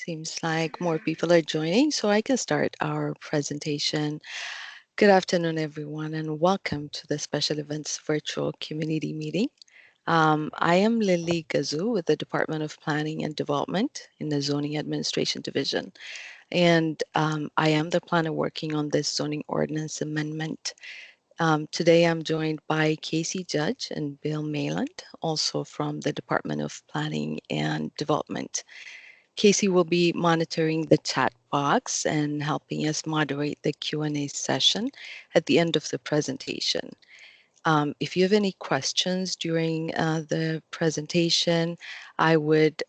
Seems like more people are joining, so I can start our presentation. Good afternoon, everyone, and welcome to the Special Events Virtual Community Meeting. I am Lily Gazoo with the Department of Planning and Development in the Zoning Administration Division, and I am the planner working on this zoning ordinance amendment. Today, I'm joined by Casey Judge and Bill Mayland, also from the Department of Planning and Development. Casey will be monitoring the chat box and helping us moderate the Q&A session at the end of the presentation. If you have any questions during the presentation, I would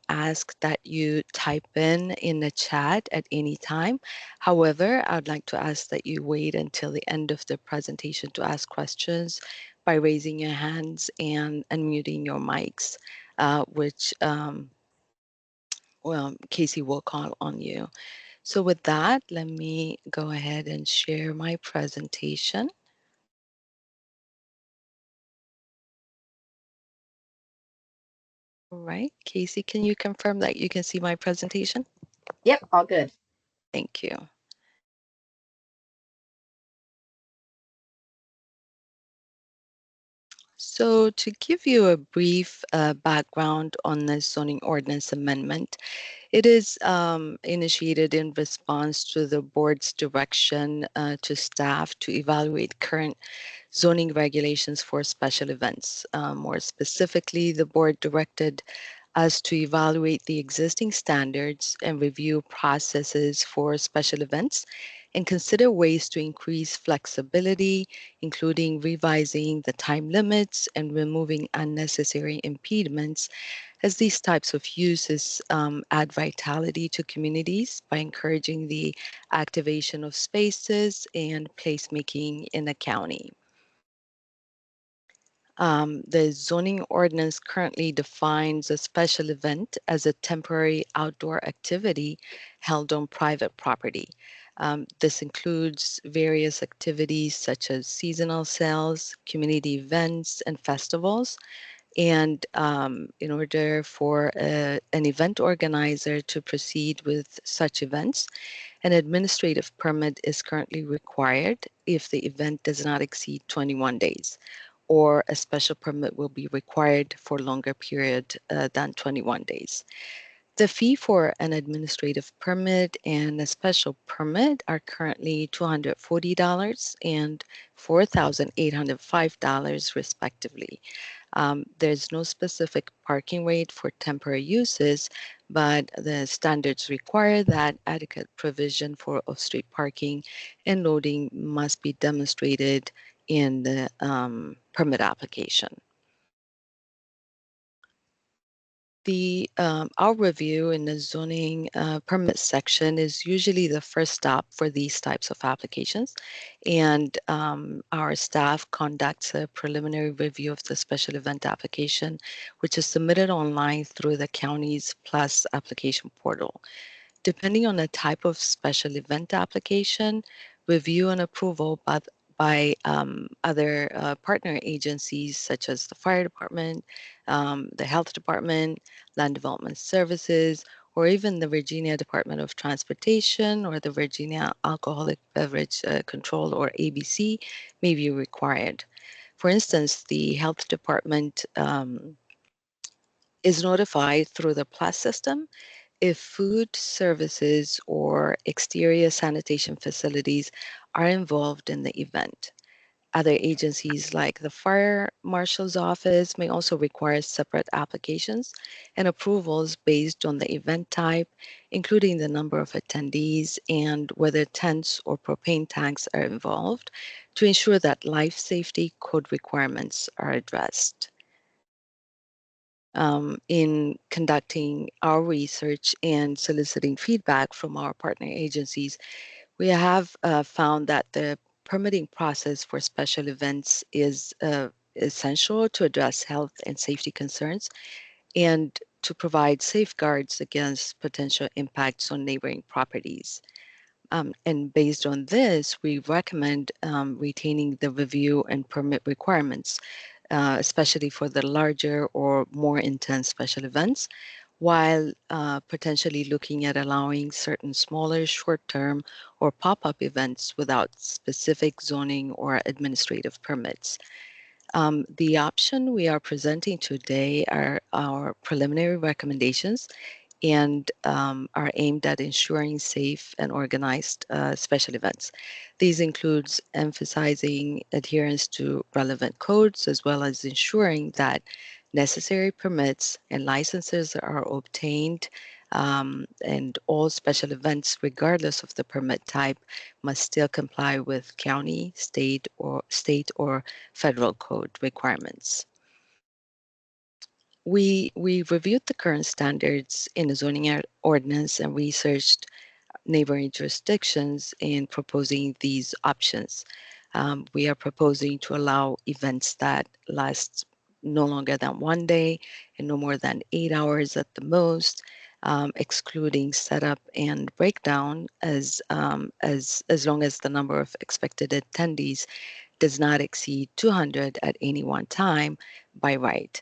ask that you type in the chat at any time. However, I'd like to ask that you wait until the end of the presentation to ask questions by raising your hands and unmuting your mics, which Casey will call on you. So with that, let me go ahead and share my presentation. All right, Casey, can you confirm that you can see my presentation? Yep, all good. Thank you. So to give you a brief background on the zoning ordinance amendment, it is initiated in response to the board's direction to staff to evaluate current zoning regulations for special events. More specifically, the board directed us to evaluate the existing standards and review processes for special events and consider ways to increase flexibility, including revising the time limits and removing unnecessary impediments, as these types of uses add vitality to communities by encouraging the activation of spaces and placemaking in the county. The zoning ordinance currently defines a special event as a temporary outdoor activity held on private property. This includes various activities such as seasonal sales, community events, and festivals. And in order for an event organizer to proceed with such events, an administrative permit is currently required if the event does not exceed 21 days, or a special permit will be required for a longer period than 21 days. The fee for an administrative permit and a special permit are currently $240 and $4,805 respectively. There's no specific parking rate for temporary uses, but the standards require that adequate provision for off-street parking and loading must be demonstrated in the permit application. Our review in the zoning permit section is usually the first stop for these types of applications, and our staff conducts a preliminary review of the special event application, which is submitted online through the county's Plus application portal. Depending on the type of special event application, review and approval by other partner agencies such as the fire department, the health department, land development services, or even the Virginia Department of Transportation or the Virginia Alcoholic Beverage Control or ABC may be required. For instance, the health department is notified through the PLUS system if food services or exterior sanitation facilities are involved in the event. Other agencies like the Fire Marshal's Office may also require separate applications and approvals based on the event type, including the number of attendees and whether tents or propane tanks are involved, to ensure that life safety code requirements are addressed. In conducting our research and soliciting feedback from our partner agencies, we have found that the permitting process for special events is essential to address health and safety concerns and to provide safeguards against potential impacts on neighboring properties. And based on this, we recommend retaining the review and permit requirements, especially for the larger or more intense special events, while potentially looking at allowing certain smaller short-term or pop-up events without specific zoning or administrative permits. The option we are presenting today are our preliminary recommendations and are aimed at ensuring safe and organized special events. These includes emphasizing adherence to relevant codes as well as ensuring that necessary permits and licenses are obtained, and all special events, regardless of the permit type, must still comply with county, state or federal code requirements. We reviewed the current standards in the zoning ordinance and researched neighboring jurisdictions in proposing these options. We are proposing to allow events that last no longer than 1 day and no more than 8 hours at the most, excluding setup and breakdown as long as the number of expected attendees does not exceed 200 at any one time by right.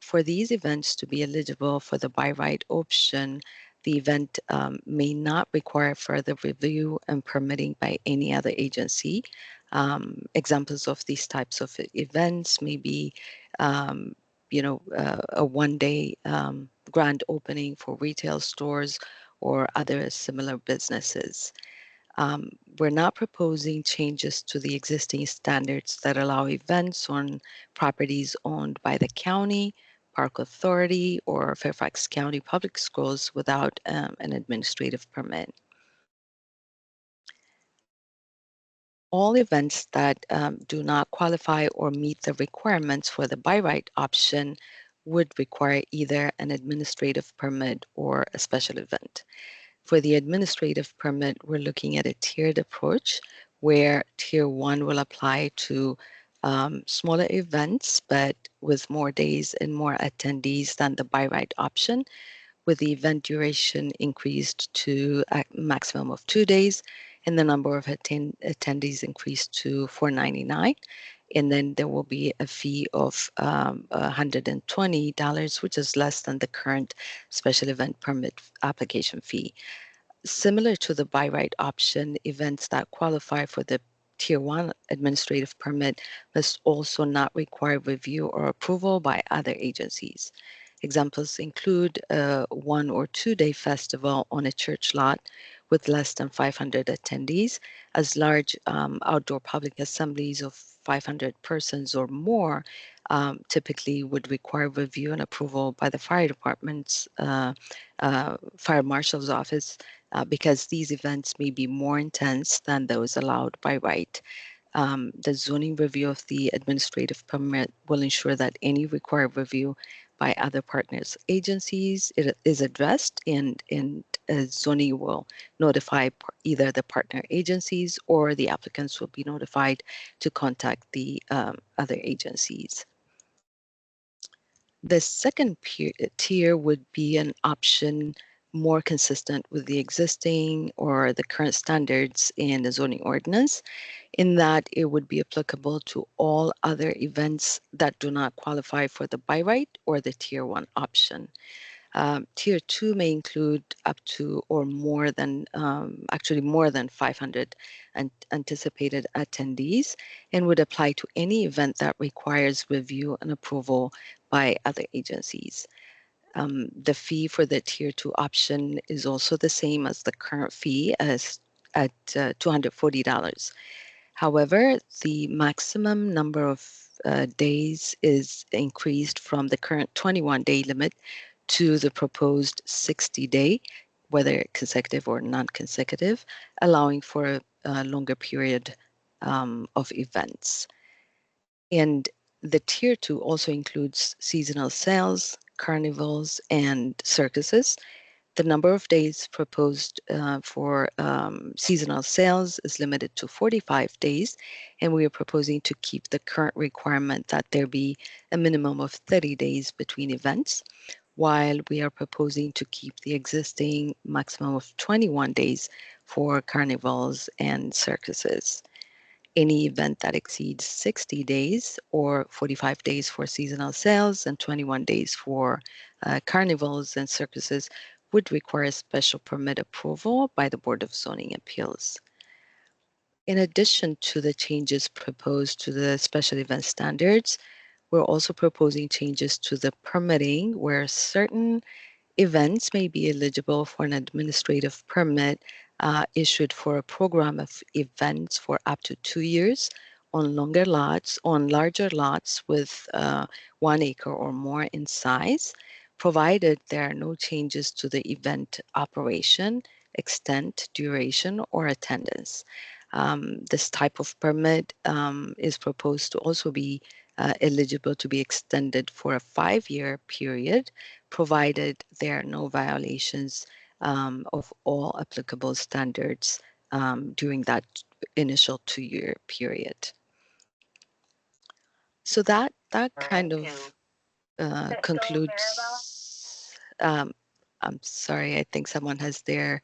For these events to be eligible for the by right option, the event may not require further review and permitting by any other agency. Examples of these types of events may be, a one-day grand opening for retail stores or other similar businesses. We're not proposing changes to the existing standards that allow events on properties owned by the county, park authority, or Fairfax County Public Schools without an administrative permit. All events that do not qualify or meet the requirements for the by right option would require either an administrative permit or a special event. For the administrative permit, we're looking at a tiered approach where tier 1 will apply to smaller events, but with more days and more attendees than the by right option, with the event duration increased to a maximum of 2 days and the number of attendees increased to 499. And then there will be a fee of $120, which is less than the current special event permit application fee. Similar to the by right option, events that qualify for the Tier 1 administrative permit must also not require review or approval by other agencies. Examples include a 1 or 2 day festival on a church lot with less than 500 attendees, as large outdoor public assemblies of 500 persons or more typically would require review and approval by the fire department's fire marshal's office because these events may be more intense than those allowed by right. The zoning review of the administrative permit will ensure that any required review by other partners agencies is addressed, and zoning will notify either the partner agencies or the applicants will be notified to contact the other agencies. The second tier would be an option more consistent with the existing or the current standards in the zoning ordinance, in that it would be applicable to all other events that do not qualify for the by right or the tier 1 option. Tier 2 may include up to or more than, actually more than 500 anticipated attendees and would apply to any event that requires review and approval by other agencies. The fee for the tier 2 option is also the same as the current fee at $240. However, the maximum number of days is increased from the current 21-day limit to the proposed 60-day, whether consecutive or non-consecutive, allowing for a longer period of events. And the tier 2 also includes seasonal sales, carnivals, and circuses. The number of days proposed for seasonal sales is limited to 45 days, and we are proposing to keep the current requirement that there be a minimum of 30 days between events, while we are proposing to keep the existing maximum of 21 days for carnivals and circuses. any event that exceeds 60 days or 45 days for seasonal sales and 21 days for carnivals and circuses would require special permit approval by the Board of Zoning Appeals. In addition to the changes proposed to the special event standards, we're also proposing changes to the permitting where certain events may be eligible for an administrative permit issued for a program of events for up to 2 years on longer lots, on larger lots with 1 acre or more in size, provided there are no changes to the event operation, extent, duration, or attendance. This type of permit is proposed to also be eligible to be extended for a 5-year period, provided there are no violations of all applicable standards during that initial 2-year period. So that kind of concludes. I'm sorry, I think someone has their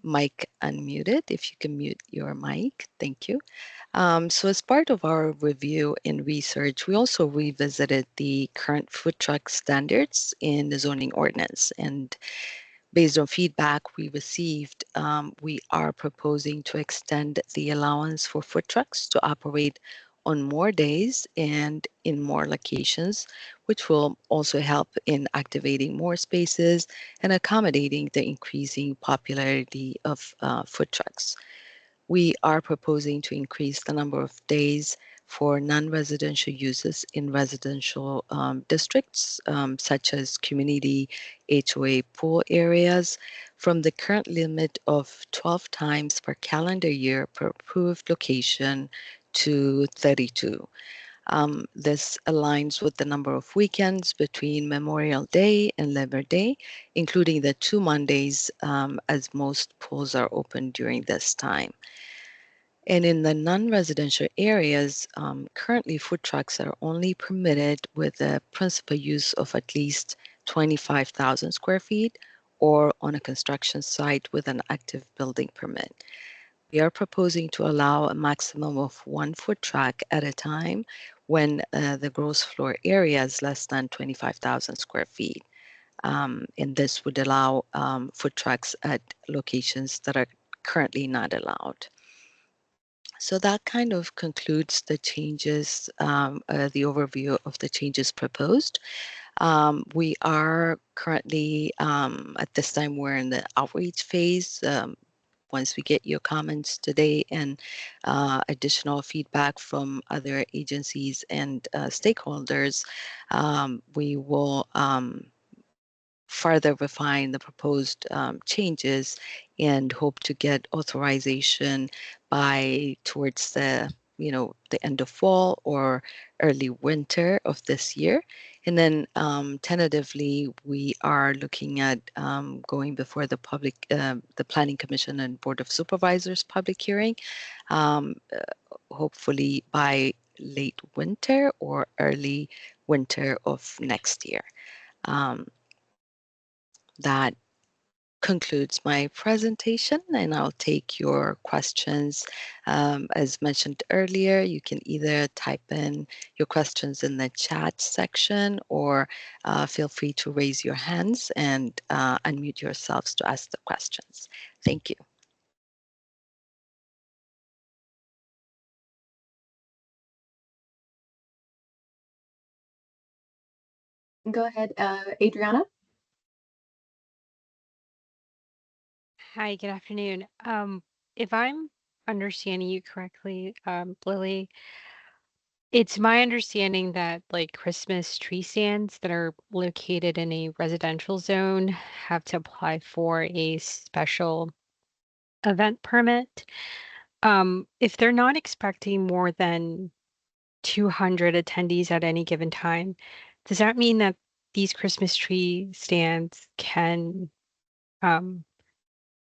mic unmuted. If you can mute your mic, thank you. So as part of our review and research, we also revisited the current food truck standards in the zoning ordinance. And based on feedback we received, we are proposing to extend the allowance for food trucks to operate on more days and in more locations, which will also help in activating more spaces and accommodating the increasing popularity of food trucks. We are proposing to increase the number of days for non-residential uses in residential districts, such as community HOA pool areas, from the current limit of 12 times per calendar year per approved location to 32. This aligns with the number of weekends between Memorial Day and Labor Day, including the 2 Mondays, as most pools are open during this time. And in the non-residential areas, currently food trucks are only permitted with a principal use of at least 25,000 square feet or on a construction site with an active building permit. We are proposing to allow a maximum of 1 food truck at a time when the gross floor area is less than 25,000 square feet. And this would allow food trucks at locations that are currently not allowed. So that kind of concludes the changes, the overview of the changes proposed. We are currently, at this time, we're in the outreach phase. Once we get your comments today and additional feedback from other agencies and stakeholders, we will further refine the proposed changes and hope to get authorization by towards the the end of fall or early winter of this year. And then tentatively, we are looking at going before the the Planning Commission and Board of Supervisors public hearing, hopefully by late winter or early winter of next year. That concludes my presentation, and I'll take your questions. As mentioned earlier, you can either type in your questions in the chat section or feel free to raise your hands and unmute yourselves to ask the questions. Thank you. Go ahead, Adriana. Hi, good afternoon. If I'm understanding you correctly, Lily, it's my understanding that like Christmas tree stands that are located in a residential zone have to apply for a special event permit. If they're not expecting more than 200 attendees at any given time, does that mean that these Christmas tree stands can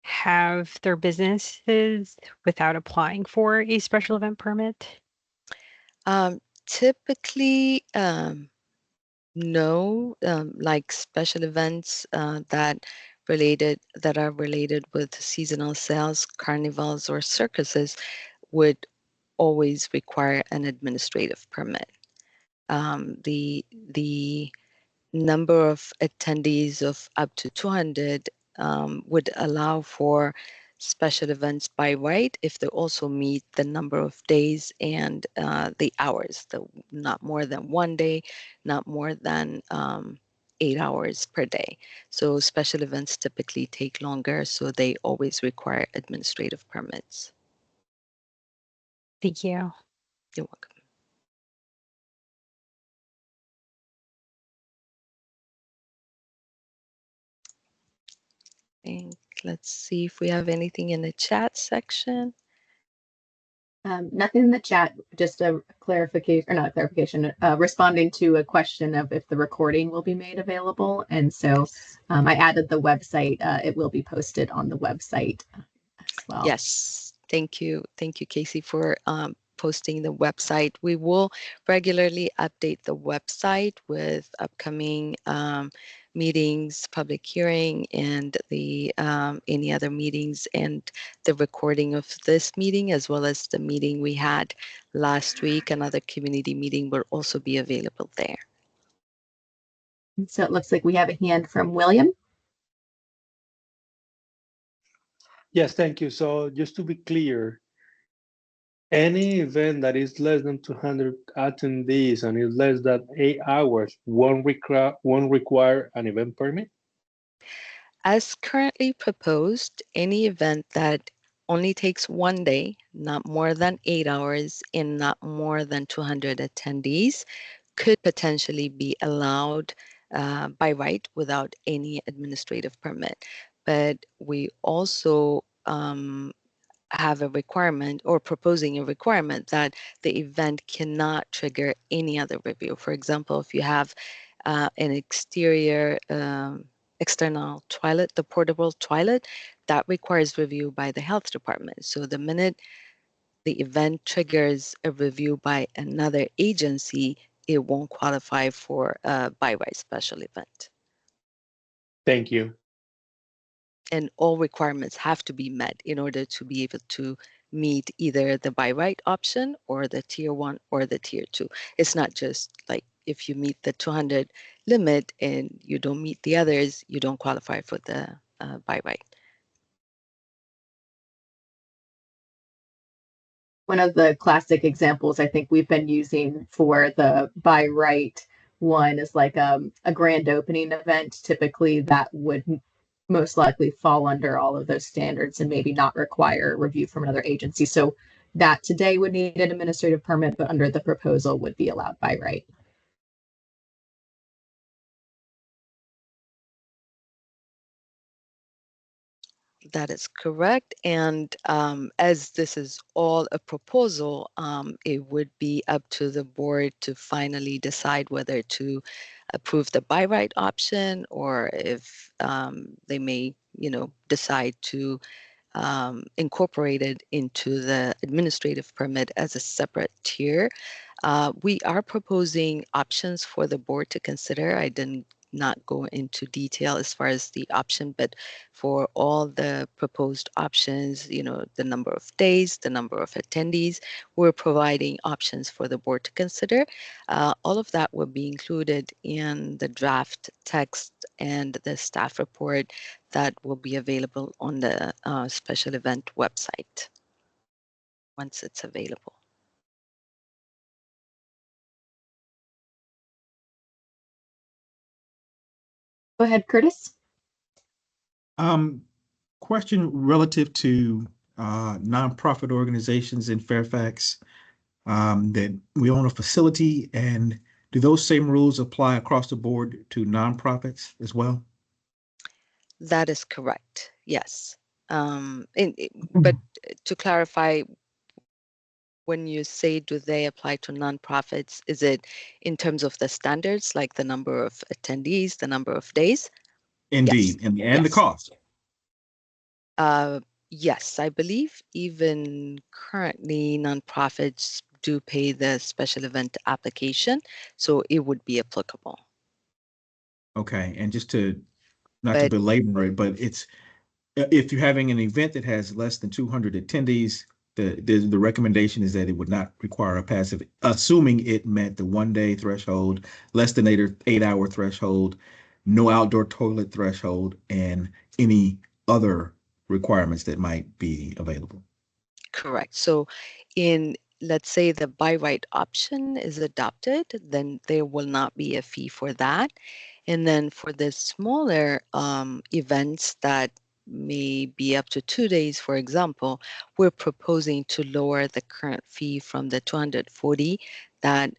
have their businesses without applying for a special event permit? Typically, no, like special events that are related with seasonal sales, carnivals, or circuses would always require an administrative permit. The number of attendees of up to 200 would allow for special events by right if they also meet the number of days and the hours, not more than 1 day, not more than 8 hours per day. So special events typically take longer, so they always require administrative permits. Thank you. You're welcome. And let's see if we have anything in the chat section. Nothing in the chat, just a clarification, or not a clarification, responding to a question of if the recording will be made available. And so I added the website. It will be posted on the website as well. Yes, thank you. Thank you, Casey, for posting the website. We will regularly update the website with upcoming meetings, public hearing, and the any other meetings, and the recording of this meeting, as well as the meeting we had last week. Another community meeting will also be available there. And so it looks like we have a hand from William. Yes, thank you. So just to be clear, any event that is less than 200 attendees and is less than 8 hours won't require an event permit? As currently proposed, any event that only takes 1 day, not more than 8 hours, and not more than 200 attendees could potentially be allowed by right without any administrative permit. But we also have a requirement, or proposing a requirement, that the event cannot trigger any other review. For example, if you have an exterior external toilet, the portable toilet, that requires review by the health department. So the minute the event triggers a review by another agency, it won't qualify for a by right special event. Thank you. And all requirements have to be met in order to be able to meet either the by right option or the tier 1 or the tier 2. It's not just like if you meet the 200 limit and you don't meet the others, you don't qualify for the by right. One of the classic examples I think we've been using for the by right one is like a grand opening event. Typically that would most likely fall under all of those standards and maybe not require review from another agency. So that today would need an administrative permit, but under the proposal would be allowed by right. That is correct. And as this is all a proposal, it would be up to the board to finally decide whether to approve the by right option, or if they may, decide to incorporate it into the administrative permit as a separate tier. We are proposing options for the board to consider. I didn't not go into detail as far as the option, but for all the proposed options, the number of days, the number of attendees, we're providing options for the board to consider. All of that will be included in the draft text and the staff report that will be available on the special event website once it's available. Go ahead, Curtis. Question relative to nonprofit organizations in Fairfax that we own a facility, and do those same rules apply across the board to nonprofits as well? That is correct. Yes. But to clarify, when you say do they apply to nonprofits, is it in terms of the standards, like the number of attendees, the number of days? Indeed, Yes. and the cost. Yes, I believe even currently nonprofits do pay the special event application, so it would be applicable. Okay, and just to not to belabor it, but it's if you're having an event that has less than 200 attendees, The recommendation is that it would not require a passive, assuming it met the 1 day threshold, less than 8 hour threshold, no outdoor toilet threshold, and any other requirements that might be available. Correct. So in, let's say the by right option is adopted, then there will not be a fee for that. And then for the smaller events that may be up to 2 days, for example, we're proposing to lower the current fee from the 240 that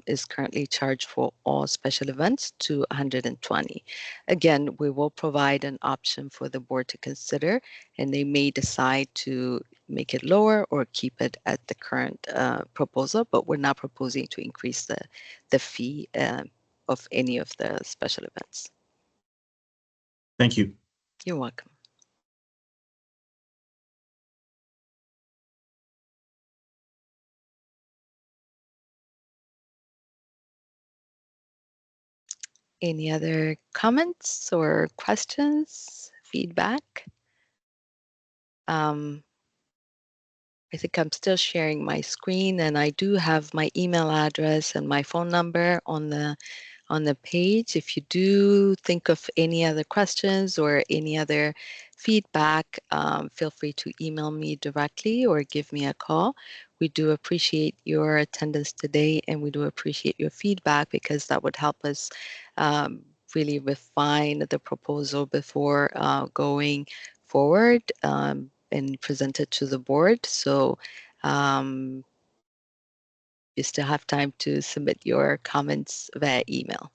is currently charged for all special events to 120. Again, we will provide an option for the board to consider, and they may decide to make it lower or keep it at the current proposal, but we're not proposing to increase the fee of any of the special events. Thank you. You're welcome. Any other comments or questions, feedback? I think I'm still sharing my screen, and I do have my email address and my phone number on the page. If you do think of any other questions or any other feedback, feel free to email me directly or give me a call. We do appreciate your attendance today, and we do appreciate your feedback, because that would help us really refine the proposal before going forward and present it to the board. So you still have time to submit your comments via email.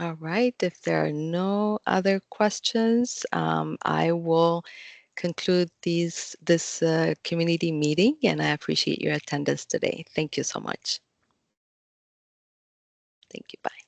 All right, if there are no other questions, I will conclude this community meeting, and I appreciate your attendance today. Thank you so much. Thank you. Bye.